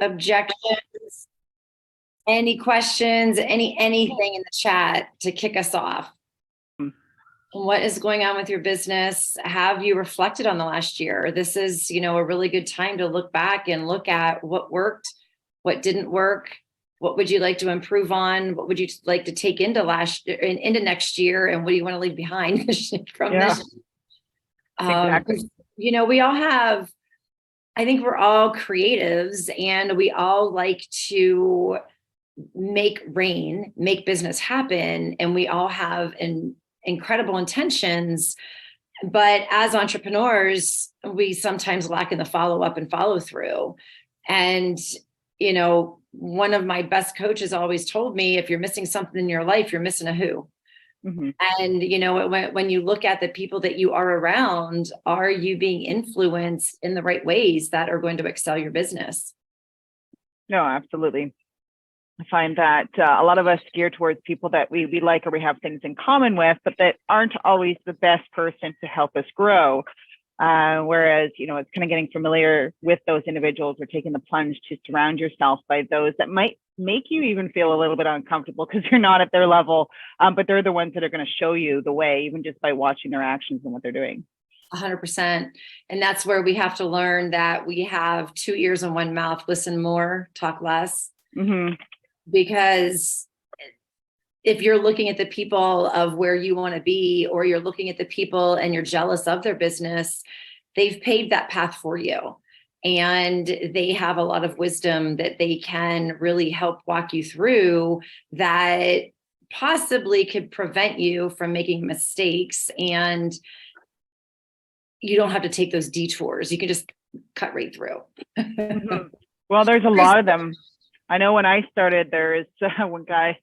objections, any questions, anything in the chat to kick us off? What is going on with your business? Have you reflected on the last year? This is, a really good time to look back and look at what worked, what didn't work. What would you like to improve on? What would you like to take into into next year? And what do you want to leave behind from Yeah, this? exactly. We all have, I think we're all creatives and we all like to make business happen. And we all have incredible intentions. But as entrepreneurs, we sometimes lack in the follow up and follow through. And, one of my best coaches always told me, if you're missing something in your life, you're missing a who. Mm-hmm. And, when you look at the people that you are around, are you being influenced in the right ways that are going to excel your business? No, absolutely. I find that a lot of us gear towards people that we like or we have things in common with, but that aren't always the best person to help us grow. Whereas, it's kind of getting familiar with those individuals or taking the plunge to surround yourself by those that might make you even feel a little bit uncomfortable because you're not at their level, but they're the ones that are going to show you the way, even just by watching their actions and what they're doing. 100%. And that's where we have to learn that we have 2 ears and 1 mouth, listen more, talk less. Mm-hmm. Because if you're looking at the people of where you want to be, or you're looking at the people and you're jealous of their business, they've paved that path for you. And they have a lot of wisdom that they can really help walk you through that possibly could prevent you from making mistakes. And you don't have to take those detours. You can just cut right through. Mm-hmm. Well, there's a lot of them. I know when I started, there is one guy,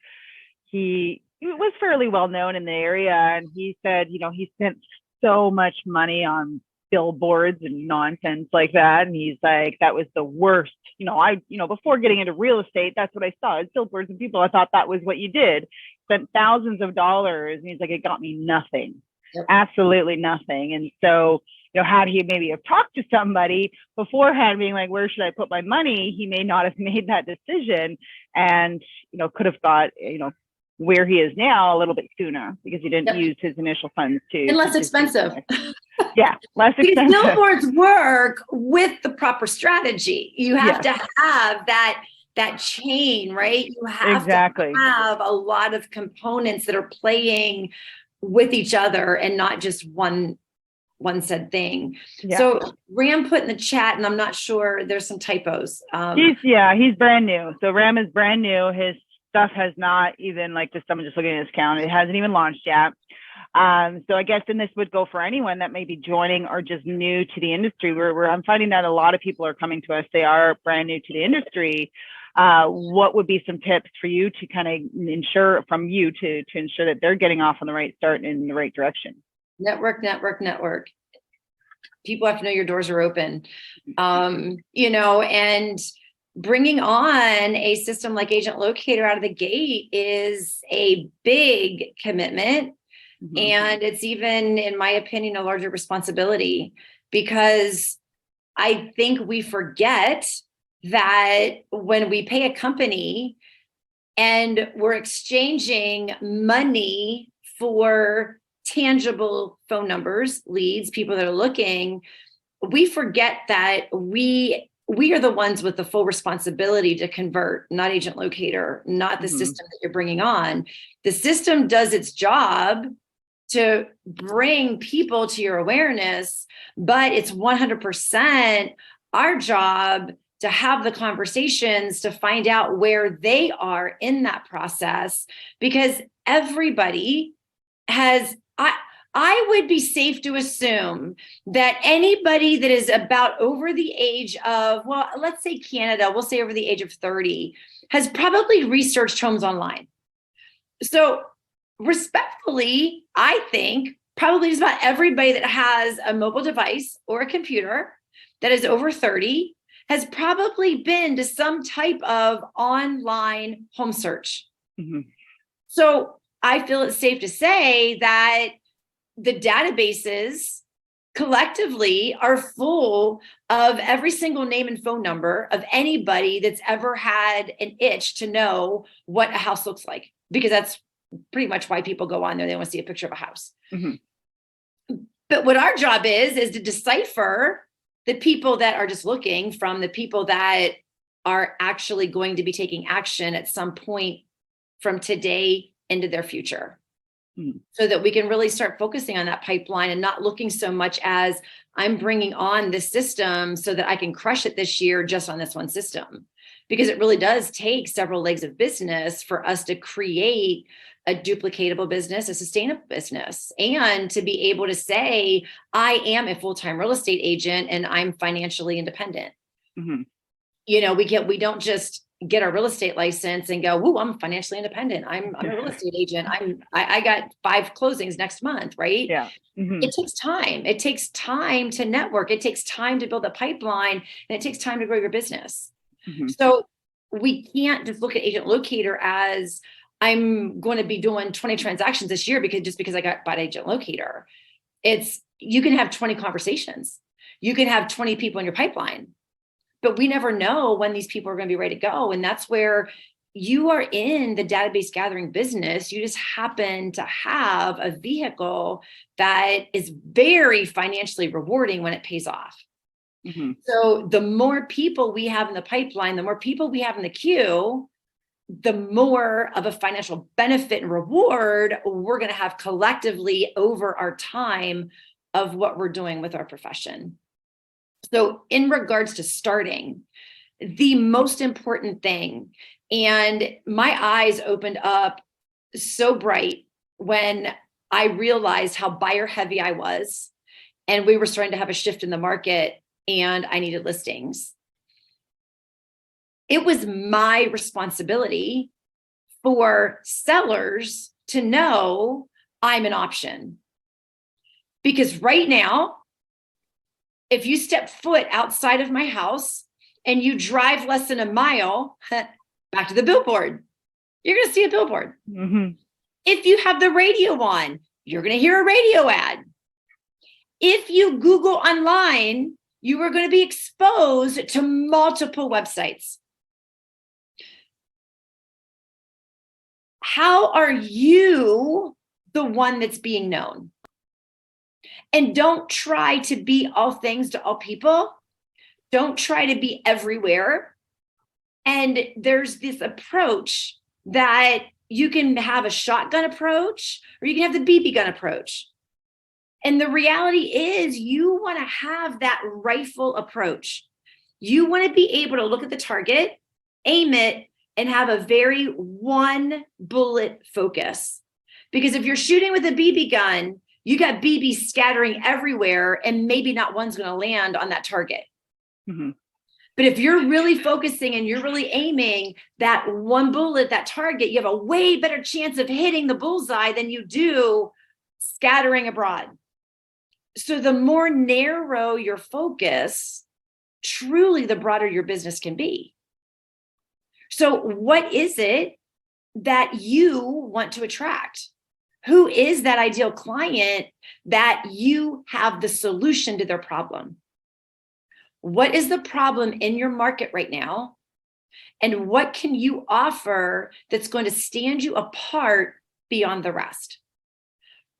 he was fairly well known in the area. And he said, he spent so much money on billboards and nonsense like that. And he's like, that was the worst. Before getting into real estate, that's what I saw. It's billboards and people. I thought that was what you did. Spent thousands of dollars. And he's like, it got me nothing. Yep. Absolutely nothing. And so, had he maybe have talked to somebody beforehand being like, where should I put my money? He may not have made that decision and, could have got, where he is now a little bit sooner because he didn't use his initial funds and less expensive. Yeah, less expensive. These billboards work with the proper strategy. You have to have that chain, right? You have to have a lot of components that are playing with each other and not just one said thing. Yeah. So Ram put in the chat, and I'm not sure, there's some typos. He's brand new. So Ram is brand new. His stuff has not even, someone just looking at his account, it hasn't even launched yet. So I guess then this would go for anyone that may be joining or just new to the industry, where I'm finding that a lot of people are coming to us. They are brand new to the industry. What would be some tips for you to kind of ensure that they're getting off on the right start and in the right direction? Network. People have to know your doors are open, and bringing on a system like AgentLocator out of the gate is a big commitment. Mm-hmm. And it's even, in my opinion, a larger responsibility, because I think we forget that when we pay a company and we're exchanging money for tangible phone numbers, leads, people that are looking, we forget that we are the ones with the full responsibility to convert, not AgentLocator, not the system that you're bringing on. The system does its job to bring people to your awareness, but it's 100% our job to have the conversations to find out where they are in that process, because everybody has, I would be safe to assume that anybody that is about over the age of, well, let's say Canada, we'll say over the age of 30, has probably researched homes online. So respectfully, I think probably just about everybody that has a mobile device or a computer that is over 30 has probably been to some type of online home search. Mm-hmm. So I feel it's safe to say that the databases collectively are full of every single name and phone number of anybody that's ever had an itch to know what a house looks like, because that's pretty much why people go on there. They want to see a picture of a house. But what our job is to decipher the people that are just looking from the people that are actually going to be taking action at some point from today into their future. So that we can really start focusing on that pipeline and not looking so much as I'm bringing on this system so that I can crush it this year just on this one system. Because it really does take several legs of business for us to create a duplicatable business, a sustainable business, and to be able to say, I am a full-time real estate agent and I'm financially independent. You know, we don't just get our real estate license and go, woo, I'm financially independent. I'm a real estate agent. I got 5 closings next month, right? Yeah. It takes time. It takes time to network. It takes time to build a pipeline, and it takes time to grow your business. So we can't just look at Agent Locator as I'm going to be doing 20 transactions this year because I got bought Agent Locator. It's, you can have 20 conversations. You can have 20 people in your pipeline. But we never know when these people are going to be ready to go. And that's where you are in the database gathering business. You just happen to have a vehicle that is very financially rewarding when it pays off. So the more people we have in the pipeline, the more people we have in the queue, the more of a financial benefit and reward we're going to have collectively over our time of what we're doing with our profession. So in regards to starting, the most important thing, and my eyes opened up so bright when I realized how buyer heavy I was, and we were starting to have a shift in the market and I needed listings. It was my responsibility for sellers to know I'm an option. Because right now, if you step foot outside of my house and you drive less than a mile, back to the billboard, you're going to see a billboard. If you have the radio on, you're going to hear a radio ad. If you Google online, you are going to be exposed to multiple websites. How are you the one that's being known? And don't try to be all things to all people. Don't try to be everywhere. And there's this approach that you can have a shotgun approach or you can have the BB gun approach. And the reality is you want to have that rifle approach. You want to be able to look at the target, aim it, and have a very one bullet focus. Because if you're shooting with a BB gun, you got BBs scattering everywhere and maybe not one's going to land on that target. But if you're really focusing and you're really aiming that one bullet, that target, you have a way better chance of hitting the bullseye than you do scattering abroad. So the more narrow your focus, truly the broader your business can be. So what is it that you want to attract? Who is that ideal client that you have the solution to their problem? What is the problem in your market right now? And what can you offer that's going to stand you apart beyond the rest?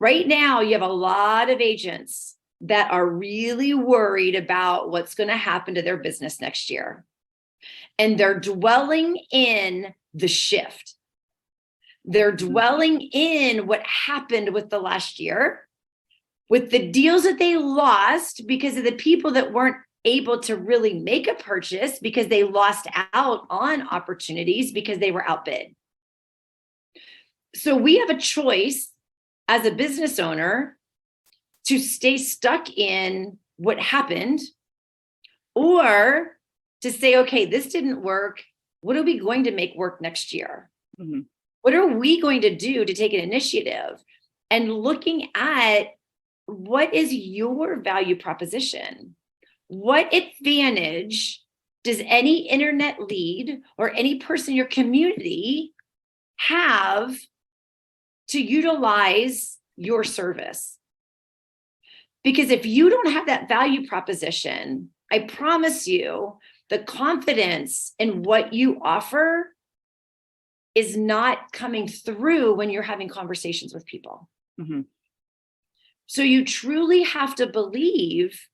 Right now, you have a lot of agents that are really worried about what's going to happen to their business next year. And they're dwelling in the shift. They're dwelling in what happened with the last year, with the deals that they lost because of the people that weren't able to really make a purchase because they lost out on opportunities because they were outbid. So we have a choice as a business owner to stay stuck in what happened or to say, okay, this didn't work. What are we going to make work next year? What are we going to do to take an initiative and looking at what is your value proposition? What advantage does any internet lead or any person in your community have to utilize your service? Because if you don't have that value proposition, I promise you, the confidence in what you offer is not coming through when you're having conversations with people. Mhm. So you truly have to believe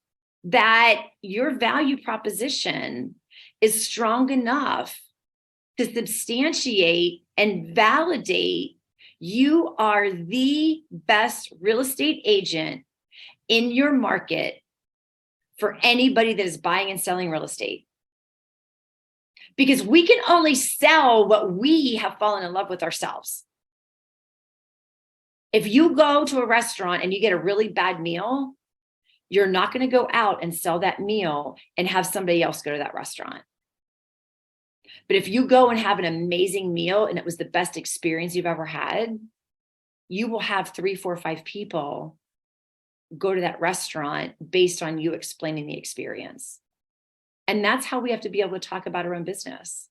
that your value proposition is strong enough to substantiate and validate you are the best real estate agent in your market for anybody that is buying and selling real estate. Because we can only sell what we have fallen in love with ourselves. If you go to a restaurant and you get a really bad meal, you're not going to go out and sell that meal and have somebody else go to that restaurant. But if you go and have an amazing meal and it was the best experience you've ever had, you will have 3, 4, 5 people go to that restaurant based on you explaining the experience. And that's how we have to be able to talk about our own business.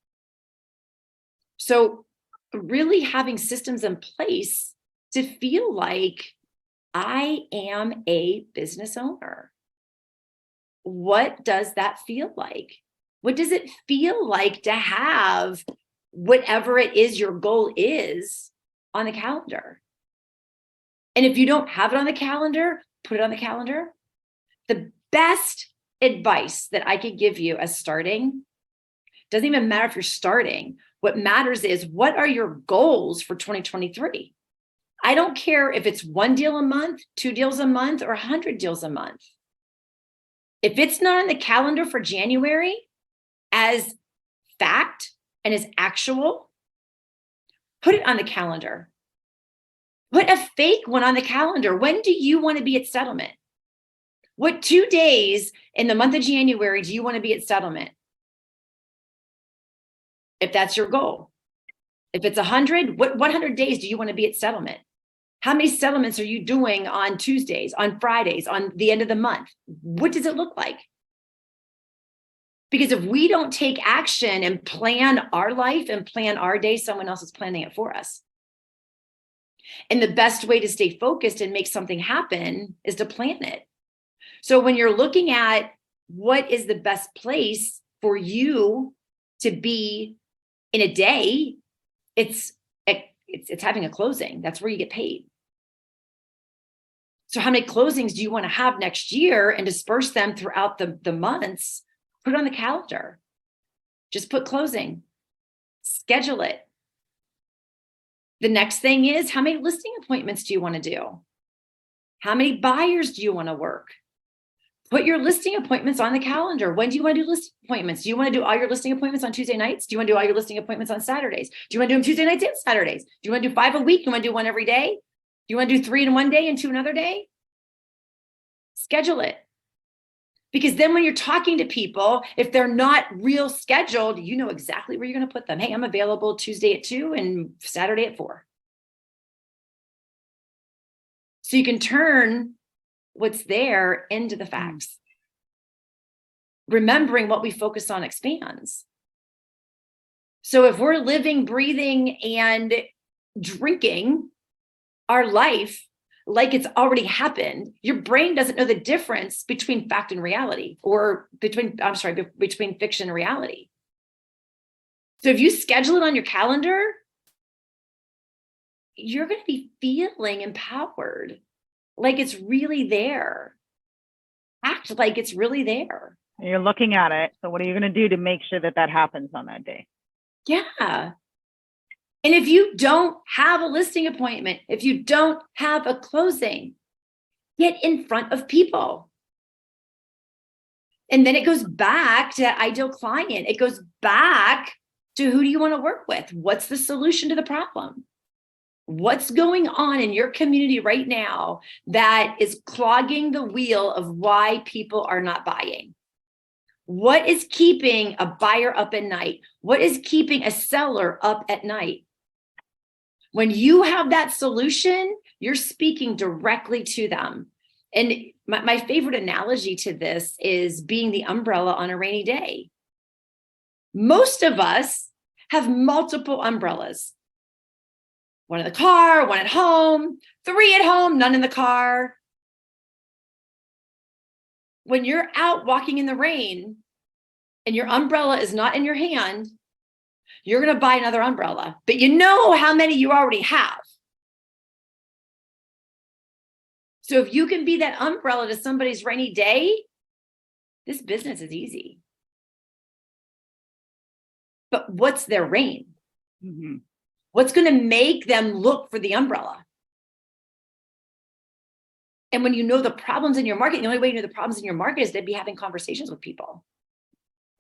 So really having systems in place to feel like I am a business owner. What does that feel like? What does it feel like to have whatever it is your goal is on the calendar? And if you don't have it on the calendar, put it on the calendar. The best advice that I could give you as starting, doesn't even matter if you're starting. What matters is, what are your goals for 2023? I don't care if it's 1 deal a month, 2 deals a month, or 100 deals a month. If it's not on the calendar for January as fact and as actual, put it on the calendar. Put a fake one on the calendar. When do you want to be at settlement? What 2 days in the month of January do you want to be at settlement? If that's your goal. If it's 100, what 100 days do you want to be at settlement? How many settlements are you doing on Tuesdays, on Fridays, on the end of the month? What does it look like? Because if we don't take action and plan our life and plan our day, someone else is planning it for us. And the best way to stay focused and make something happen is to plan it. So when you're looking at what is the best place for you to be in a day, it's having a closing. That's where you get paid. So how many closings do you want to have next year and disperse them throughout the months? Put it on the calendar. Just put closing. Schedule it. The next thing is, how many listing appointments do you want to do? How many buyers do you want to work? Put your listing appointments on the calendar. When do you want to do listing appointments? Do you want to do all your listing appointments on Tuesday nights? Do you want to do all your listing appointments on Saturdays? Do you want to do them Tuesday nights and Saturdays? Do you want to do 5 a week? Do you want to do 1 every day? Do you want to do 3 in one day and 2 another day? Schedule it. Because then when you're talking to people, if they're not real scheduled, you know exactly where you're going to put them. Hey, I'm available Tuesday at 2 and Saturday at 4. So you can turn what's there into the facts. Remembering what we focus on expands. So if we're living, breathing, and drinking our life like it's already happened, your brain doesn't know the difference between fact and reality, or between fiction and reality. So if you schedule it on your calendar, you're going to be feeling empowered, like it's really there. Act like it's really there. You're looking at it. So what are you going to do to make sure that that happens on that day? Yeah. And if you don't have a listing appointment, if you don't have a closing, get in front of people. And then it goes back to that ideal client. It goes back to, who do you want to work with? What's the solution to the problem? What's going on in your community right now that is clogging the wheel of why people are not buying? What is keeping a buyer up at night? What is keeping a seller up at night? When you have that solution, you're speaking directly to them. And my favorite analogy to this is being the umbrella on a rainy day. Most of us have multiple umbrellas. 1 in the car, 1 at home, 3 at home, none in the car. when you're out walking in the rain and your umbrella is not in your hand, you're going to buy another umbrella, but you know how many you already have. So if you can be that umbrella to somebody's rainy day, this business is easy. But what's their rain? Mm-hmm. What's going to make them look for the umbrella? And when you know the problems in your market, the only way you know the problems in your market is to be having conversations with people.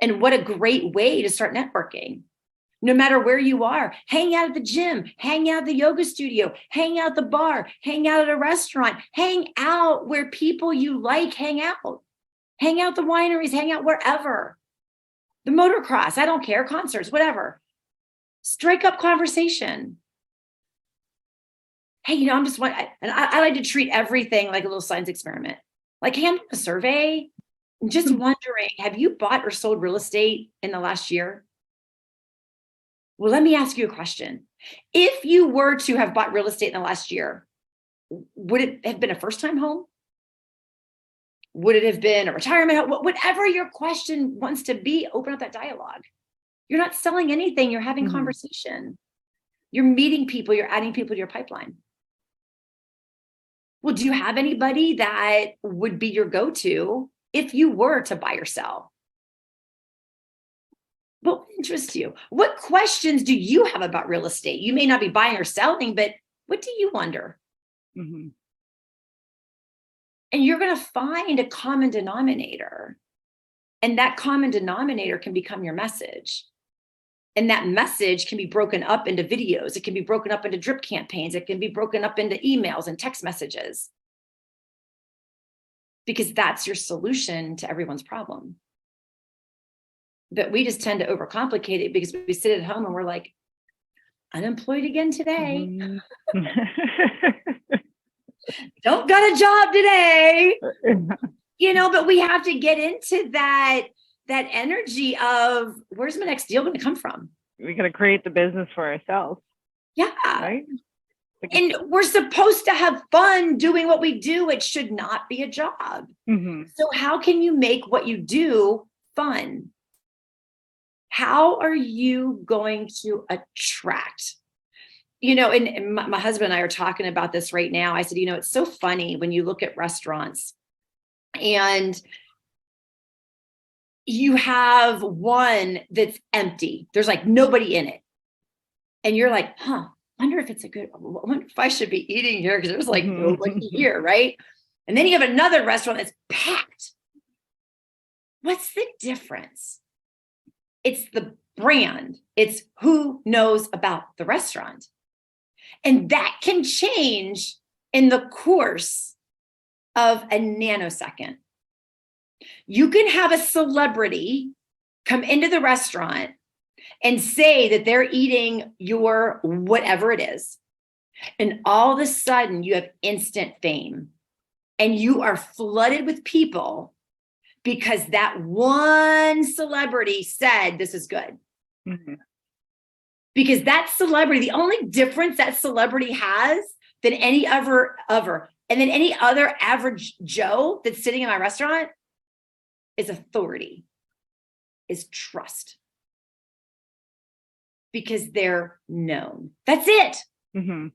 And what a great way to start networking. No matter where you are, hang out at the gym, hang out at the yoga studio, hang out at the bar, hang out at a restaurant, hang out where people you like hang out. Hang out at the wineries, hang out wherever. The motocross, I don't care, concerts, whatever. Strike up conversation. Hey, I'm just one, and I like to treat everything like a little science experiment. Like hand a survey, and just wondering, have you bought or sold real estate in the last year? Well, let me ask you a question. If you were to have bought real estate in the last year, would it have been a first-time home? Would it have been a retirement home? Whatever your question wants to be, open up that dialogue. You're not selling anything. You're having conversation. You're meeting people. You're adding people to your pipeline. Well, do you have anybody that would be your go-to if you were to buy or sell? What interests you? What questions do you have about real estate? You may not be buying or selling, but what do you wonder? Mm-hmm. And you're going to find a common denominator. And that common denominator can become your message. And that message can be broken up into videos. It can be broken up into drip campaigns. It can be broken up into emails and text messages. Because that's your solution to everyone's problem. But we just tend to overcomplicate it because we sit at home and we're like, unemployed again today. Mm-hmm. Don't got a job today. But we have to get into that energy of where's my next deal going to come from? We got to create the business for ourselves. Yeah. Right. And we're supposed to have fun doing what we do. It should not be a job. Mm-hmm. So how can you make what you do fun? How are you going to attract? And my husband and I are talking about this right now. I said, it's so funny when you look at restaurants and you have one that's empty. There's like nobody in it. And you're like, wonder if I wonder if I should be eating here because there's like nobody here, right? And then you have another restaurant that's packed. What's the difference? It's the brand. It's who knows about the restaurant. And that can change in the course of a nanosecond. You can have a celebrity come into the restaurant and say that they're eating your whatever it is. And all of a sudden you have instant fame and you are flooded with people because that one celebrity said this is good. Mm-hmm. Because that celebrity, the only difference that celebrity has than any other, and then any other average Joe that's sitting in my restaurant is authority, is trust. Because they're known. That's it. Mm-hmm.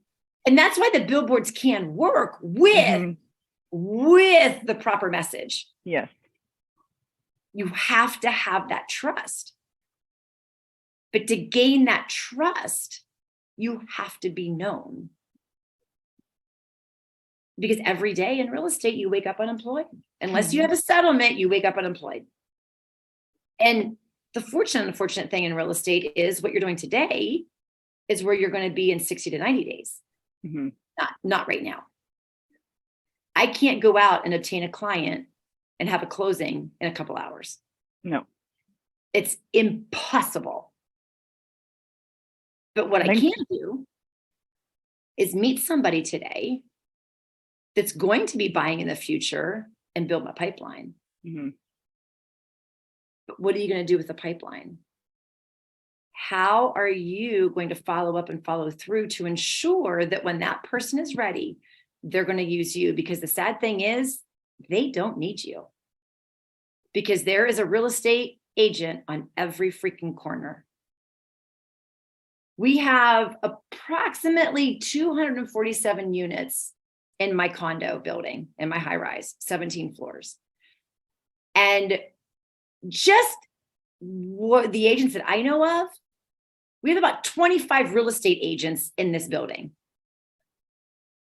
And that's why the billboards can work with the proper message. Yes. You have to have that trust. But to gain that trust, you have to be known. Because every day in real estate, you wake up unemployed. Unless you have a settlement, you wake up unemployed. And the unfortunate thing in real estate is what you're doing today is where you're going to be in 60 to 90 days. Mm-hmm. Not right now. I can't go out and obtain a client and have a closing in a couple hours. No. It's impossible. But what I can do is meet somebody today that's going to be buying in the future and build my pipeline. Mm-hmm. But what are you going to do with the pipeline? How are you going to follow up and follow through to ensure that when that person is ready, they're going to use you? Because the sad thing is, they don't need you. because there is a real estate agent on every freaking corner. We have approximately 247 units in my condo building, in my high rise, 17 floors. And just what the agents that I know of, we have about 25 real estate agents in this building.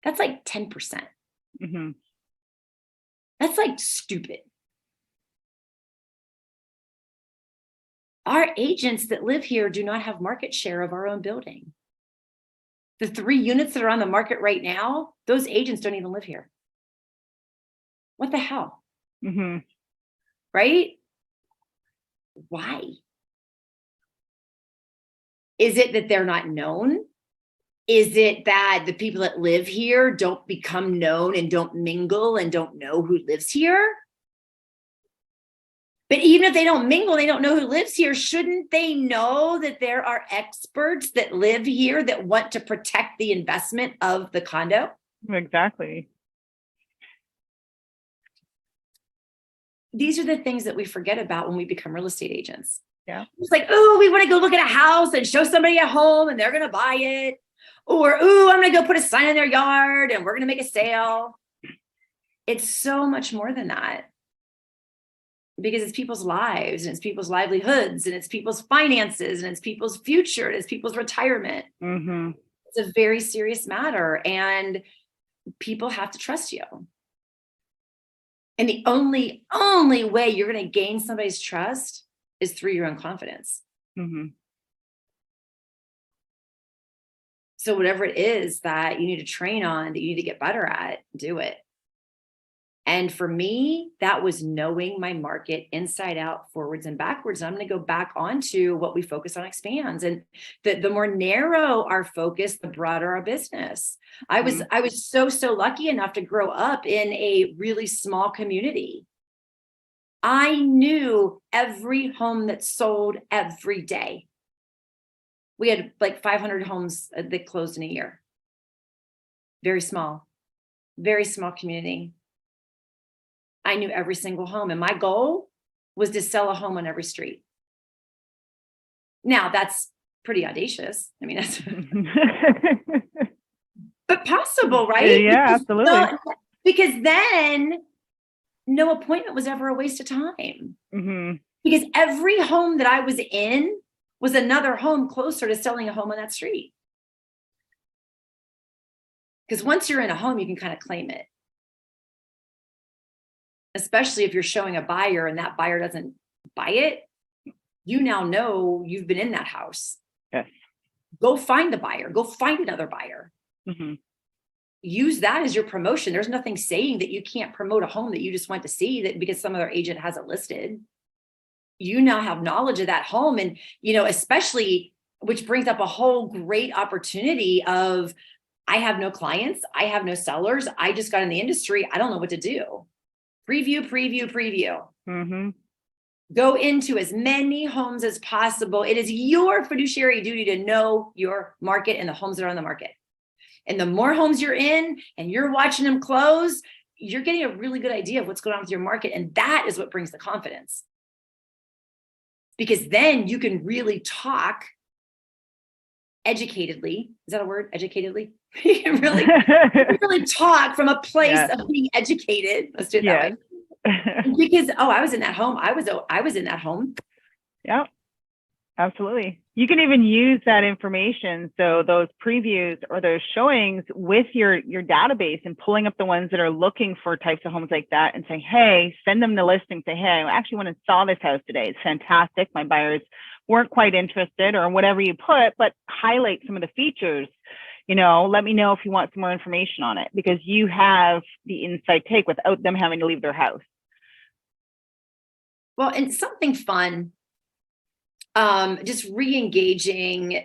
That's like 10%. Mm-hmm. That's like stupid. Our agents that live here do not have market share of our own building. The 3 units that are on the market right now, those agents don't even live here. What the hell? Mm-hmm. Right? Why? Is it that they're not known? Is it that the people that live here don't become known and don't mingle and don't know who lives here? But even if they don't mingle, they don't know who lives here, shouldn't they know that there are experts that live here that want to protect the investment of the condo? Exactly. These are the things that we forget about when we become real estate agents. Yeah. It's like, oh, we want to go look at a house and show somebody a home and they're going to buy it. Or, oh, I'm going to go put a sign in their yard and we're going to make a sale. It's so much more than that. Because it's people's lives and it's people's livelihoods and it's people's finances and it's people's future and it's people's retirement. Mm-hmm. It's a very serious matter and people have to trust you. And the only way you're going to gain somebody's trust is through your own confidence. Mm-hmm. So whatever it is that you need to train on, that you need to get better at, do it. And for me, that was knowing my market inside out, forwards and backwards. And I'm going to go back onto what we focus on expands. And the more narrow our focus, the broader our business. I was so lucky enough to grow up in a really small community. I knew every home that sold every day. We had like 500 homes that closed in a year. Very small community. I knew every single home. And my goal was to sell a home on every street. Now that's pretty audacious. I mean, that's but possible, right? Yeah, absolutely. Because then no appointment was ever a waste of time. Mm-hmm. Because every home that I was in was another home closer to selling a home on that street. Because once you're in a home, you can kind of claim it. Especially if you're showing a buyer and that buyer doesn't buy it, you now know you've been in that house. Yes. Go find the buyer. Go find another buyer. Mm-hmm. Use that as your promotion. There's nothing saying that you can't promote a home that you just went to see that because some other agent has it listed. You now have knowledge of that home. And, especially, which brings up a whole great opportunity of, I have no clients. I have no sellers. I just got in the industry. I don't know what to do. Preview. Mm-hmm. Go into as many homes as possible. It is your fiduciary duty to know your market and the homes that are on the market. And the more homes you're in and you're watching them close, you're getting a really good idea of what's going on with your market. And that is what brings the confidence. Because then you can really talk educatedly. Is that a word? Educatedly? You can really talk from a place of being educated. Let's do it that way. Because, I was in that home. I was in that home. Yeah, absolutely. You can even use that information. So those previews or those showings with your database and pulling up the ones that are looking for types of homes like that and saying, hey, send them the listing. Say, hey, I actually went and saw this house today. It's fantastic. My buyers weren't quite interested, or whatever you put, but highlight some of the features. Let me know if you want some more information on it, because you have the inside take without them having to leave their house. Well, and something fun, just re-engaging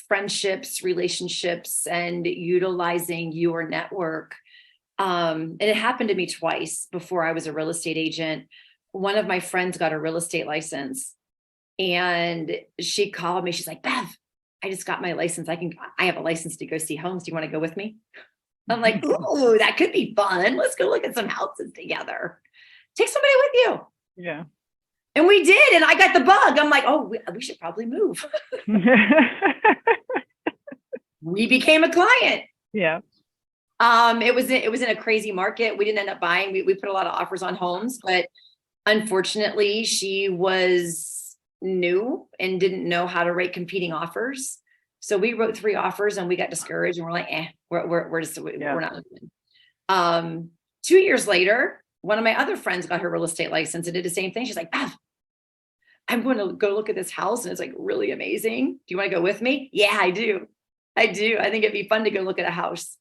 friendships, relationships, and utilizing your network. And it happened to me twice before I was a real estate agent. One of my friends got a real estate license and she called me. She's like, Bev, I just got my license. I have a license to go see homes. Do you want to go with me? I'm like, ooh, that could be fun. Let's go look at some houses together. Take somebody with you. Yeah. And we did. And I got the bug. I'm like, oh, we should probably move. We became a client. Yeah. It was in a crazy market. We didn't end up buying. We put a lot of offers on homes, but unfortunately, she was new and didn't know how to rate competing offers. So we wrote 3 offers and we got discouraged and we're like, we're just, we're not moving. 2 years later, one of my other friends got her real estate license and did the same thing. She's like, Beth, I'm going to go look at this house and it's like really amazing. Do you want to go with me? Yeah, I do. I think it'd be fun to go look at a house.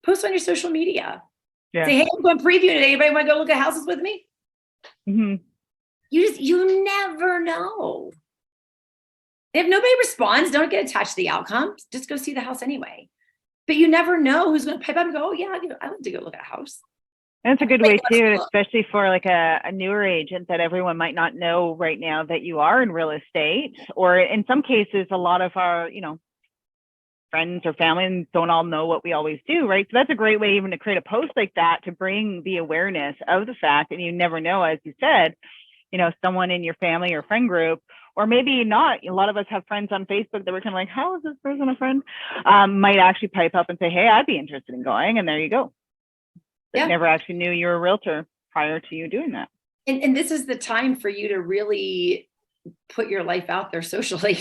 Post on your social media. Yeah. Say, hey, I'm going preview today. Anybody want to go look at houses with me? Mm-hmm. You never know. If nobody responds, don't get attached to the outcome. Just go see the house anyway. But you never know who's going to pipe up and go, oh yeah, I want to go look at a house. And it's a good way too, especially for like a newer agent that everyone might not know right now that you are in real estate, or in some cases, a lot of our, friends or family don't all know what we always do, right? So that's a great way even to create a post like that to bring the awareness of the fact, and you never know, as you said, someone in your family or friend group, or maybe not. A lot of us have friends on Facebook that we're kind of like, how is this person a friend? Might actually pipe up and say, hey, I'd be interested in going. And there you go. But never actually knew you were a realtor prior to you doing that. And this is the time for you to really put your life out there socially.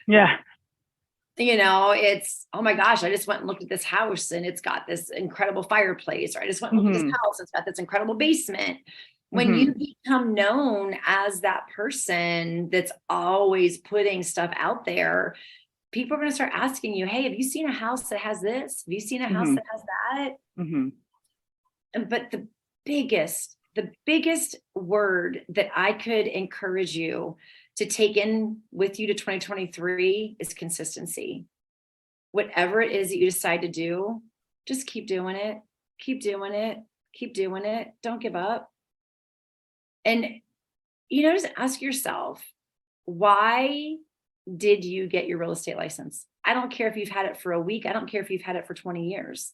Yeah. It's, oh my gosh, I just went and looked at this house and it's got this incredible fireplace, or I just went and looked at this house, it's got this incredible basement. When you become known as that person that's always putting stuff out there, people are going to start asking you, hey, have you seen a house that has this? Have you seen a house that has that? But the biggest word that I could encourage you to take in with you to 2023 is consistency. Whatever it is that you decide to do, just keep doing it. Keep doing it. Keep doing it. Don't give up. And, just ask yourself, why did you get your real estate license? I don't care if you've had it for a week. I don't care if you've had it for 20 years.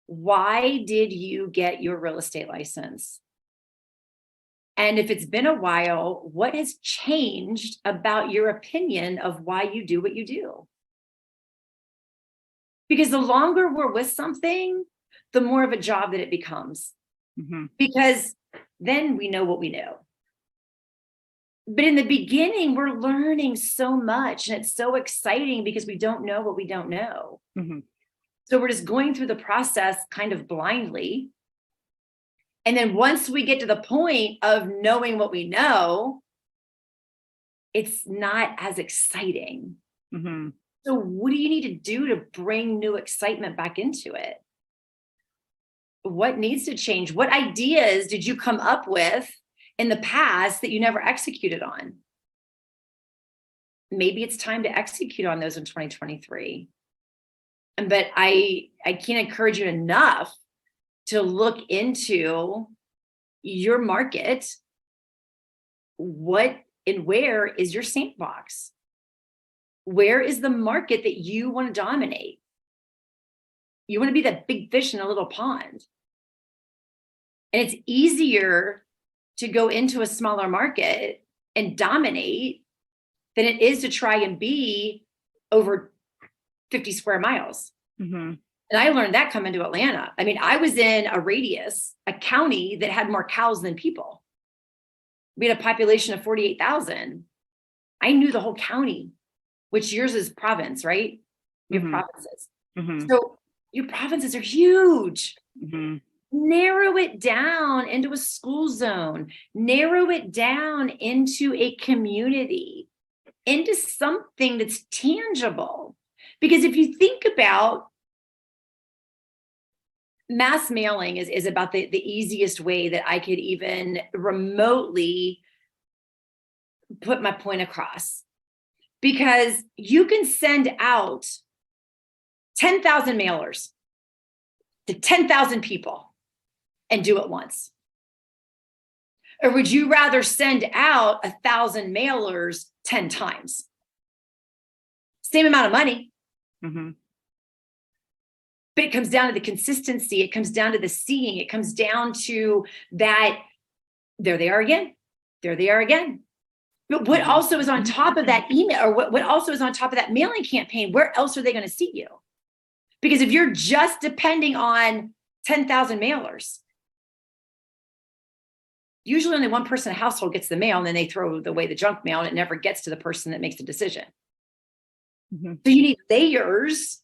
Why did you get your real estate license? And if it's been a while, what has changed about your opinion of why you do what you do? Because the longer we're with something, the more of a job that it becomes. Because then we know what we know. But in the beginning, we're learning so much and it's so exciting because we don't know what we don't know. So we're just going through the process kind of blindly. And then once we get to the point of knowing what we know, it's not as exciting. So what do you need to do to bring new excitement back into it? What needs to change? What ideas did you come up with in the past that you never executed on? Maybe it's time to execute on those in 2023. But I can't encourage you enough to look into your market. What and where is your sandbox? Where is the market that you want to dominate? You want to be that big fish in a little pond. And it's easier to go into a smaller market and dominate than it is to try and be over 50 square miles. And I learned that coming to Atlanta. I mean, I was in a county that had more cows than people. We had a population of 48,000. I knew the whole county, which yours is province, right? You have provinces. So your provinces are huge. Narrow it down into a school zone, narrow it down into a community, into something that's tangible. Because if you think about mass mailing is about the easiest way that I could even remotely put my point across. Because you can send out 10,000 mailers to 10,000 people and do it once. Or would you rather send out 1,000 mailers 10 times? Same amount of money. But it comes down to the consistency. It comes down to the seeing. It comes down to that There they are again. There they are again. But what also is on top of that email, or what also is on top of that mailing campaign? Where else are they going to see you? Because if you're just depending on 10,000 mailers, usually only one person in a household gets the mail, and then they throw away the junk mail, and it never gets to the person that makes the decision. So you need layers.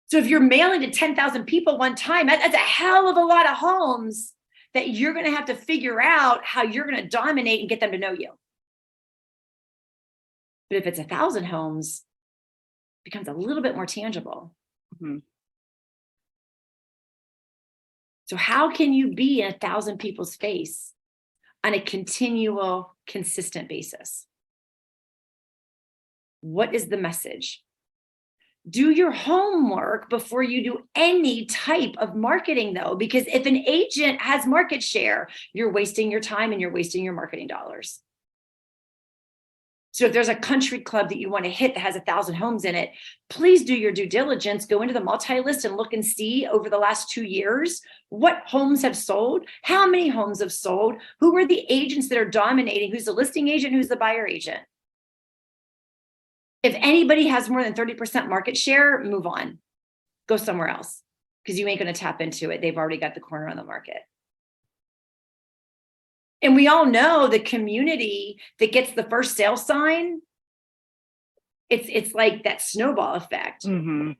So if you're mailing to 10,000 people one time, that's a hell of a lot of homes that you're going to have to figure out how you're going to dominate and get them to know you. But if it's 1,000 homes, it becomes a little bit more tangible. So how can you be in 1,000 people's face on a continual, consistent basis? What is the message? Do your homework before you do any type of marketing, though, because if an agent has market share, you're wasting your time and you're wasting your marketing dollars. So if there's a country club that you want to hit that has 1,000 homes in it, please do your due diligence, go into the multi-list and look and see over the last 2 years, what homes have sold, how many homes have sold, who are the agents that are dominating, who's the listing agent, who's the buyer agent. If anybody has more than 30% market share, move on, go somewhere else, because you ain't going to tap into it. They've already got the corner on the market. And we all know the community that gets the first sale sign, it's like that snowball effect. Oh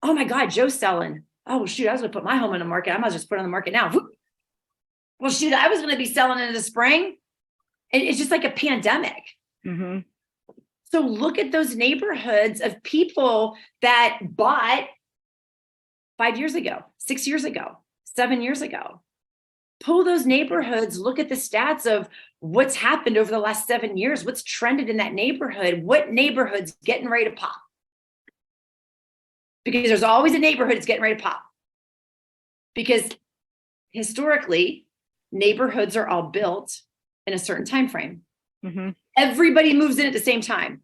my God, Joe's selling. Oh shoot, I was gonna put my home on the market. I might as well just put it on the market now. Well, shoot, I was gonna be selling in the spring. And it's just like a pandemic. So look at those neighborhoods of people that bought 5 years ago, 6 years ago, 7 years ago. Pull those neighborhoods, look at the stats of what's happened over the last 7 years, what's trended in that neighborhood, what neighborhood's getting ready to pop. Because there's always a neighborhood that's getting ready to pop. Because historically, neighborhoods are all built in a certain time frame. Everybody moves in at the same time.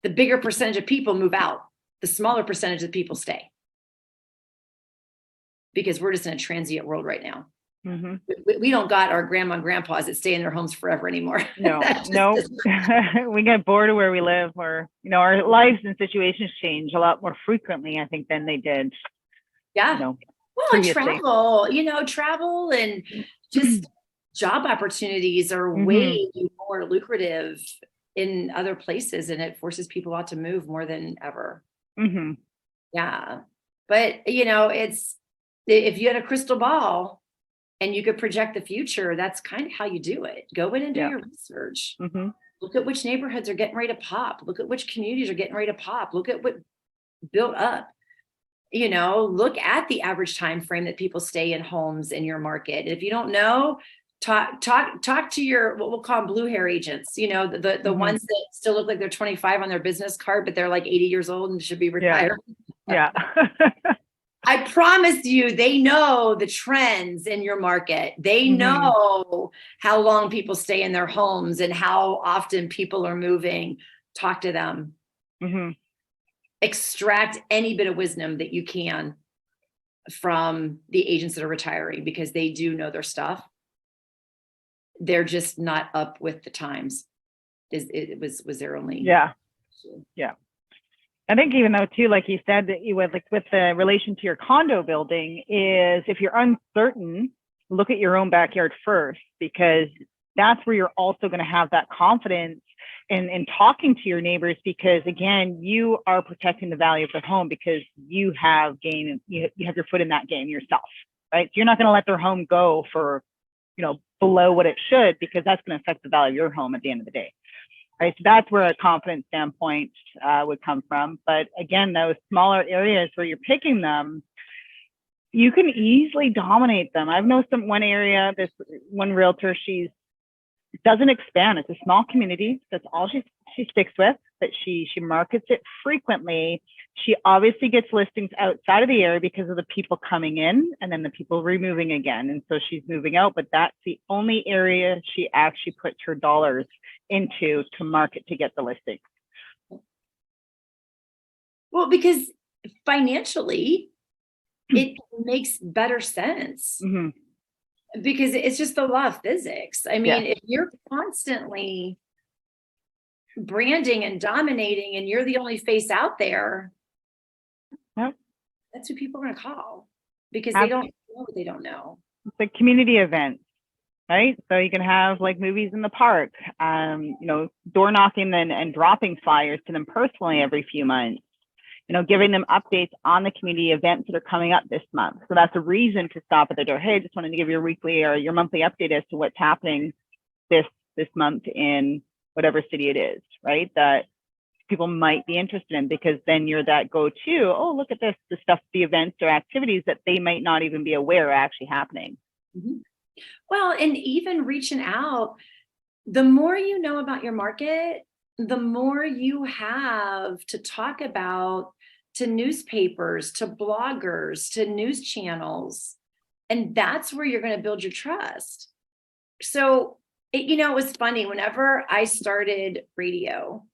The bigger percentage of people move out. The smaller percentage of people stay. Because we're just in a transient world right now. We don't got our grandma and grandpas that stay in their homes forever anymore. No. We get bored of where we live, or, our lives and situations change a lot more frequently, I think, than they did. Well, travel and just job opportunities are way more lucrative in other places, and it forces people out to move more than ever. Yeah. But, it's, if you had a crystal ball and you could project the future, that's kind of how you do it. Go in and do your research. Look at which neighborhoods are getting ready to pop. Look at which communities are getting ready to pop. Look at what built up. Look at the average time frame that people stay in homes in your market. And if you don't know, talk to your, what we'll call them, blue hair agents. The ones that still look like they're 25 on their business card, but they're like 80 years old and should be retired. I promise you, they know the trends in your market. They know how long people stay in their homes and how often people are moving. Talk to them. Extract any bit of wisdom that you can from the agents that are retiring, because they do know their stuff. They're just not up with the times. It was their only. Yeah. I think even though too, like you said, that you would, like, with the relation to your condo building, is if you're uncertain, look at your own backyard first, because that's where you're also going to have that confidence in talking to your neighbors, because again, you are protecting the value of the home because you have you have your foot in that game yourself, right? So you're not going to let their home go for, below what it should, because that's going to affect the value of your home at the end of the day. Right, so that's where a confidence standpoint would come from. But again, those smaller areas where you're picking them, you can easily dominate them. I've noticed one area, this one realtor, she doesn't expand. It's a small community. That's all she sticks with, but she markets it frequently. She obviously gets listings outside of the area because of the people coming in and then the people removing again. And so she's moving out, but that's the only area she actually puts her dollars into to market to get the listing. Well, because financially, it makes better sense. because it's just the law of physics. I mean, Yeah. if you're constantly branding and dominating and you're the only face out there, Yep. that's who people are going to call because they Have don't know what they don't know. the community events, right? So you can have like movies in the park, door knocking and dropping flyers to them personally every few months, giving them updates on the community events that are coming up this month. So that's a reason to stop at the door. Hey, just wanted to give you a weekly or your monthly update as to what's happening this month in whatever city it is, right? That people might be interested in, because then you're that go-to, oh, look at this, the stuff, the events or activities that they might not even be aware are actually happening. Mm-hmm. Well, and even reaching out, the more you know about your market, the more you have to talk about to newspapers, to bloggers, to news channels. And that's where you're going to build your trust. So, it was funny whenever I started radio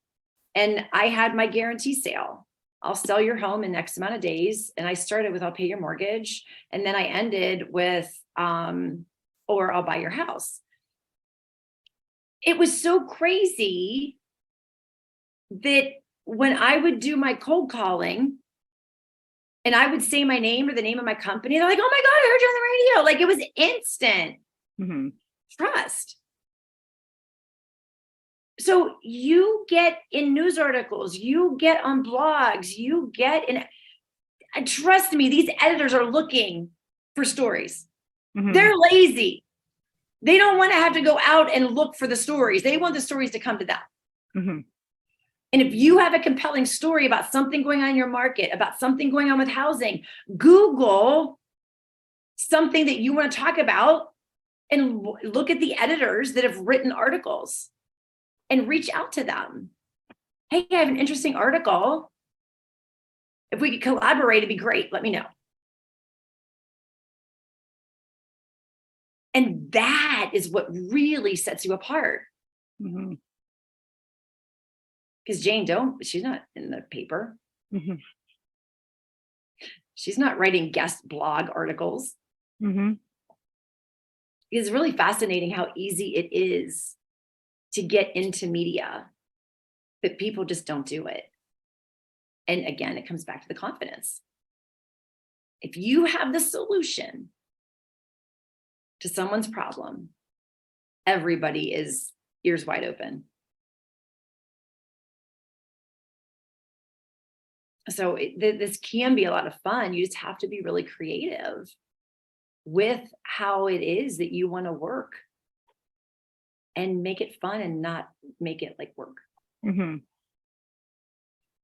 and I had my guarantee sale. I'll sell your home in X amount of days. And I started with, I'll pay your mortgage. And then I ended with, or I'll buy your house. It was so crazy that when I would do my cold calling and I would say my name or the name of my company, they're like, oh my God, I heard you on the radio. Like, it was instant trust. So you get in news articles, you get on blogs, you get in, trust me, these editors are looking for stories. They're lazy. They don't want to have to go out and look for the stories. They want the stories to come to them. And if you have a compelling story about something going on in your market, about something going on with housing, Google something that you want to talk about and look at the editors that have written articles and reach out to them. Hey, I have an interesting article. If we could collaborate, it'd be great. Let me know. And that is what really sets you apart. Because Jane she's not in the paper. She's not writing guest blog articles. It's really fascinating how easy it is to get into media, but people just don't do it. And again, it comes back to the confidence. If you have the solution to someone's problem, everybody is ears wide open. So this can be a lot of fun. You just have to be really creative with how it is that you want to work and make it fun and not make it like work.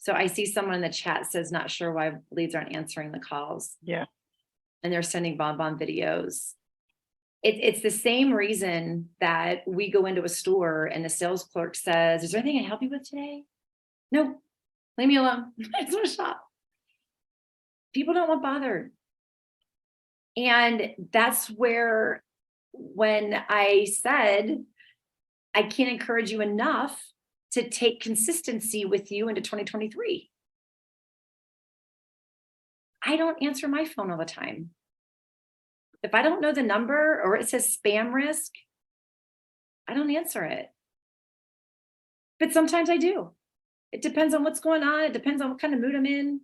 So I see someone in the chat says, not sure why leads aren't answering the calls. Yeah. And they're sending bonbon videos. It's the same reason that we go into a store and the sales clerk says, is there anything I can help you with today? No, leave me alone. I just want to shop. People don't want bothered. And that's where, when I said, I can't encourage you enough to take consistency with you into 2023. I don't answer my phone all the time. If I don't know the number or it says spam risk, I don't answer it. But sometimes I do. It depends on what's going on. It depends on what kind of mood I'm in.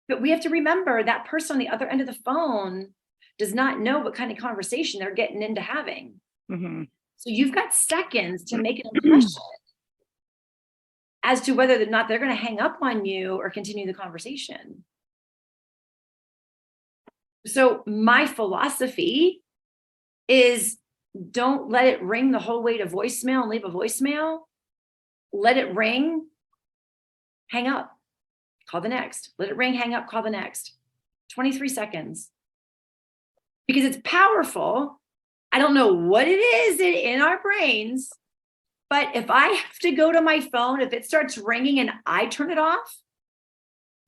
But we have to remember that person on the other end of the phone does not know what kind of conversation they're getting into having. So you've got seconds to make an impression as to whether or not they're going to hang up on you or continue the conversation. So my philosophy is, don't let it ring the whole way to voicemail and leave a voicemail. Let it ring, hang up, call the next. Let it ring, hang up, call the next. 23 seconds. Because it's powerful. I don't know what it is in our brains, but if I have to go to my phone, if it starts ringing and I turn it off,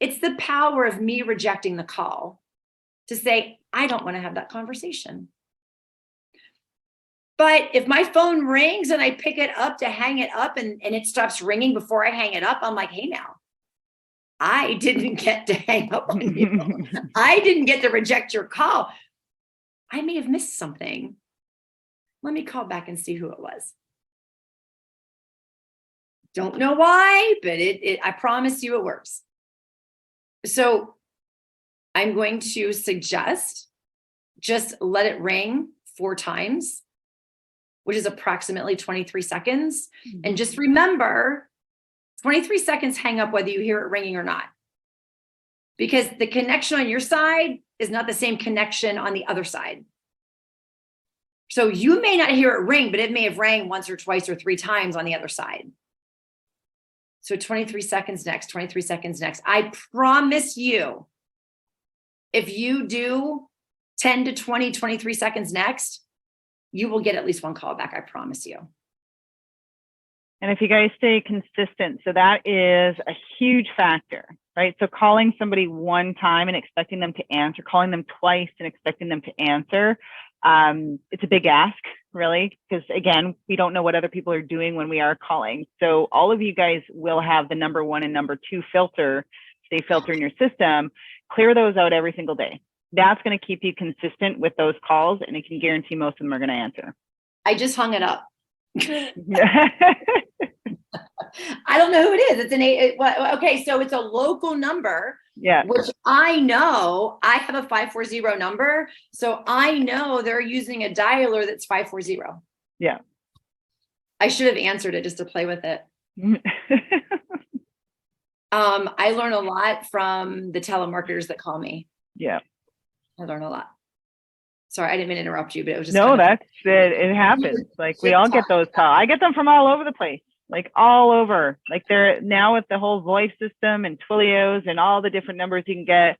it's the power of me rejecting the call to say, I don't want to have that conversation. But if my phone rings and I pick it up to hang it up and it stops ringing before I hang it up, I'm like, hey now, I didn't get to hang up on you. I didn't get to reject your call. I may have missed something. Let me call back and see who it was. Don't know why, but I promise you it works. So I'm going to suggest just let it ring 4 times, which is approximately 23 seconds. And just remember, 23 seconds hang up whether you hear it ringing or not. Because the connection on your side is not the same connection on the other side. So you may not hear it ring, but it may have rang once or twice or 3 times on the other side. So 23 seconds next, 23 seconds next. I promise you, if you do 10 to 20, 23 seconds next, you will get at least 1 call back. I promise you. And if you guys stay consistent, so that is a huge factor, right? So calling somebody 1 time and expecting them to answer, calling them twice and expecting them to answer, it's a big ask, really, because again, we don't know what other people are doing when we are calling. So all of you guys will have the number 1 and number 2 filter, stay filter in your system, clear those out every single day. That's going to keep you consistent with those calls, and it can guarantee most of them are going to answer. I just hung it up. I don't know who it is. It's okay. So it's a local number, yeah, which I know I have a 540 number. So I know they're using a dialer that's 540. Yeah. I should have answered it just to play with it. I learn a lot from the telemarketers that call me. Yeah. I learn a lot. Sorry, I didn't mean to interrupt you, but it was just no, that's it. It happens. Like we all get those calls. I get them from all over the place, like all over. Like they're now with the whole voice system and Twilios and all the different numbers you can get.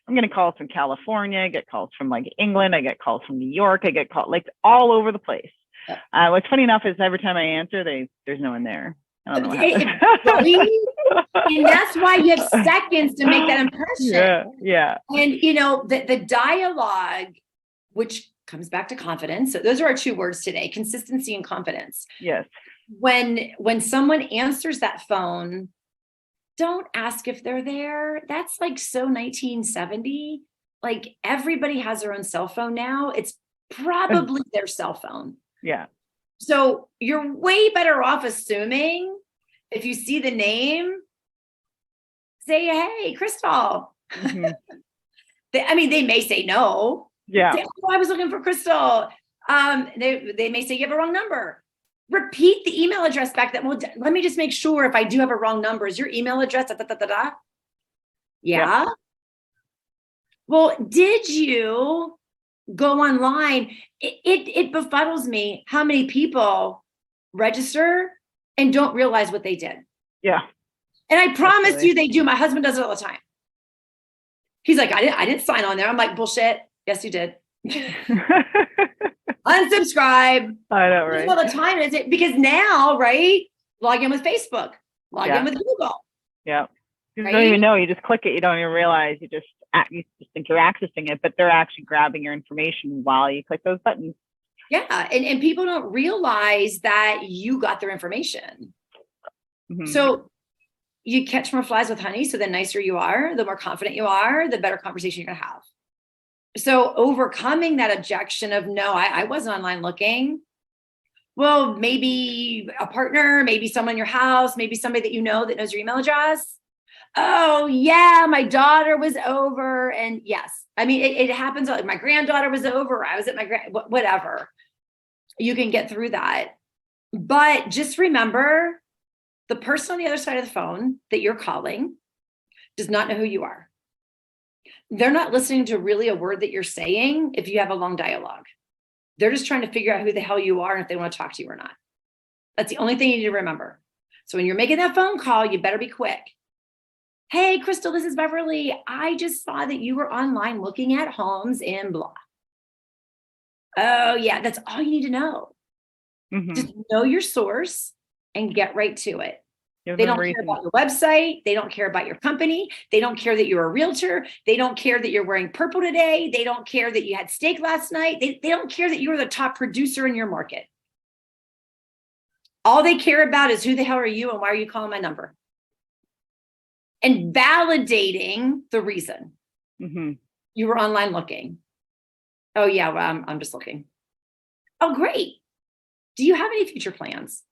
I'm getting calls from California. I get calls from like England. I get calls from New York. I get calls like all over the place. What's funny enough is every time I answer, there's no one there. I don't know what happens. And that's why you have seconds to make that impression. Yeah. And you know, the dialogue, which comes back to confidence. So those are our 2 words today: consistency and confidence. Yes. When someone answers that phone, don't ask if they're there. That's like so 1970. Like everybody has their own cell phone now. It's probably their cell phone. Yeah. So you're way better off assuming if you see the name, say, hey, Crystal. Mm-hmm. They may say no. Yeah. Say, oh, I was looking for Crystal. They may say you have a wrong number. Repeat the email address back. Well, let me just make sure if I do have a wrong number. Is your email address? Yeah. Well, did you go online? It befuddles me how many people register and don't realize what they did. Yeah. And I promise you they do. My husband does it all the time. He's like, I didn't sign on there. I'm like, bullshit. Yes, you did. Unsubscribe. I know, right? All the time, is it? Because now, right? Log in with Facebook. Log in with Google. Yeah. You don't even know. You just click it. You don't even realize. You just think you're accessing it, but they're actually grabbing your information while you click those buttons. Yeah. And people don't realize that you got their information. Mm-hmm. So you catch more flies with honey. So the nicer you are, the more confident you are, the better conversation you're going to have. So overcoming that objection of, no, I wasn't online looking. Well, maybe a partner, maybe someone in your house, maybe somebody that you know that knows your email address. Oh yeah, my daughter was over. And yes, I mean, it happens. Like my granddaughter was over. I was at whatever. You can get through that. But just remember, the person on the other side of the phone that you're calling does not know who you are. They're not listening to really a word that you're saying if you have a long dialogue. They're just trying to figure out who the hell you are and if they want to talk to you or not. That's the only thing you need to remember. So when you're making that phone call, you better be quick. Hey, Crystal, this is Beverly. I just saw that you were online looking at homes in blah. Oh, yeah, that's all you need to know. Mm-hmm. Just know your source and get right to it. They don't care about your website. They don't care about your company. They don't care that you're a realtor. They don't care that you're wearing purple today. They don't care that you had steak last night. They don't care that you were the top producer in your market. All they care about is who the hell are you and why are you calling my number? And validating the reason you were online looking. Oh yeah, well, I'm just looking. Oh, great. Do you have any future plans?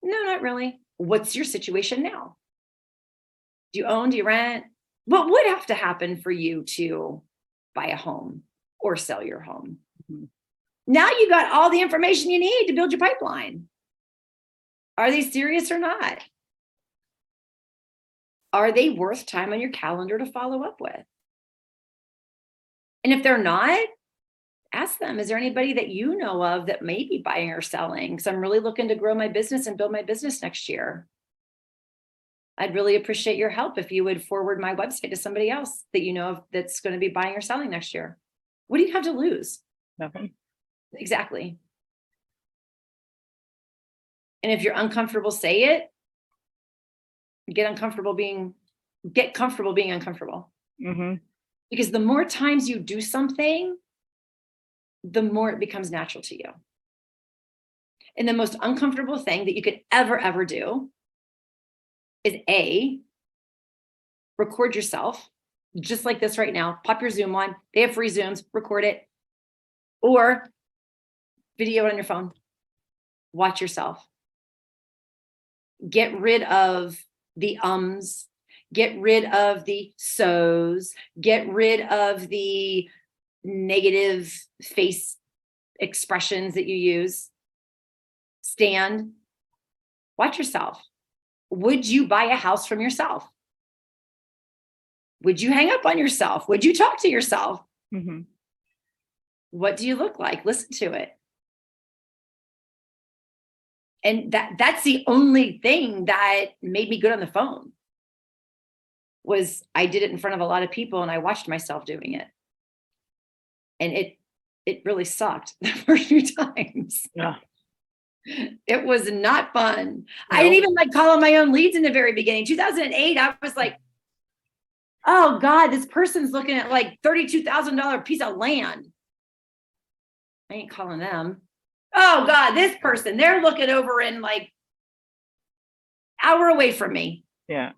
No, not really. What's your situation now? Do you own? Do you rent? What would have to happen for you to buy a home or sell your home? Mhm. Now you got all the information you need to build your pipeline. Are they serious or not? Are they worth time on your calendar to follow up with? And if they're not, ask them, is there anybody that you know of that may be buying or selling? Because I'm really looking to grow my business and build my business next year. I'd really appreciate your help if you would forward my website to somebody else that you know of that's going to be buying or selling next year. What do you have to lose? Nothing. Exactly. And if you're uncomfortable, say it. Get comfortable being uncomfortable. Mm-hmm. Because the more times you do something, the more it becomes natural to you. And the most uncomfortable thing that you could ever do is record yourself just like this right now. Pop your Zoom on. They have free Zooms, record it, or video it on your phone. Watch yourself. Get rid of the ums, get rid of the so's, get rid of the negative face expressions that you use. Stand, watch yourself. Would you buy a house from yourself? Would you hang up on yourself? Would you talk to yourself? Mm-hmm. What do you look like? Listen to it. And that's the only thing that made me good on the phone was I did it in front of a lot of people and I watched myself doing it. And it really sucked the first few times. Yeah. It was not fun. Nope. I didn't even like calling my own leads in the very beginning. 2008, I was like, oh God, this person's looking at like $32,000 piece of land. I ain't calling them. Oh God, this person, they're looking over in like hour away from me. Yeah.